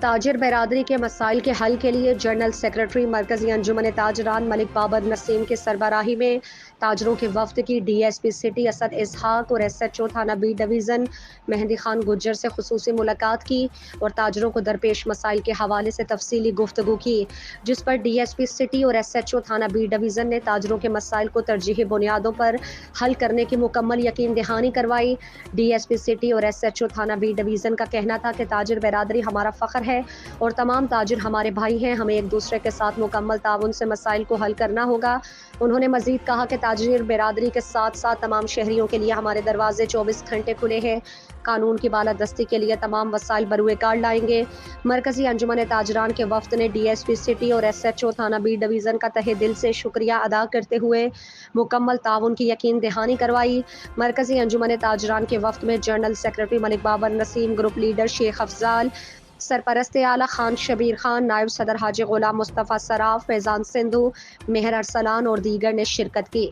تاجر برادری کے مسائل کے حل کے لیے جنرل سیکرٹری مرکزی انجمن تاجران ملک بابر نسیم کی سربراہی میں تاجروں کے وفد کی D S P city Asad Ishaq اور ایس ایچ او تھانہ بی ڈویژن مہندی خان گجر سے خصوصی ملاقات کی اور تاجروں کو درپیش مسائل کے حوالے سے تفصیلی گفتگو کی، جس پر ڈی ایس پی سٹی اور ایس ایچ او تھانہ بی ڈویژن نے تاجروں کے مسائل کو ترجیحی بنیادوں پر حل کرنے کی مکمل یقین دہانی کروائی۔ ڈی ایس پی سٹی اور ایس ایچ او تھانہ بی ڈویژن کا کہنا تھا کہ تاجر برادری ہمارا فخر ہے اور تمام تاجر ہمارے بھائی ہیں، ہمیں ایک دوسرے کے ساتھ مکمل تعاون سے مسائل کو حل کرنا ہوگا۔ انہوں نے مزید کہا کہ تاجر برادری کے ساتھ ساتھ تمام شہریوں کے لیے ہمارے دروازے 24 گھنٹے کھلے ہیں، قانون کی بالادستی کے لیے تمام وسائل بروئے کار لائیں گے۔ مرکزی انجمن تاجران کے وفد نے ڈی ایس پی سٹی اور ایس ایچ او تھانہ بی ڈویژن کا تہہ دل سے شکریہ ادا کرتے ہوئے مکمل تعاون کی یقین دہانی کروائی۔ مرکزی انجمن تاجران کے وفد میں جنرل سیکرٹری ملک بابر نسیم، گروپ لیڈر شیخ افضال، سرپرست اعلیٰ خان شبیر خان، نائب صدر حاجی غلام مصطفیٰ صراف، فیضان سندھو، مہر ارسلان اور دیگر نے شرکت کی۔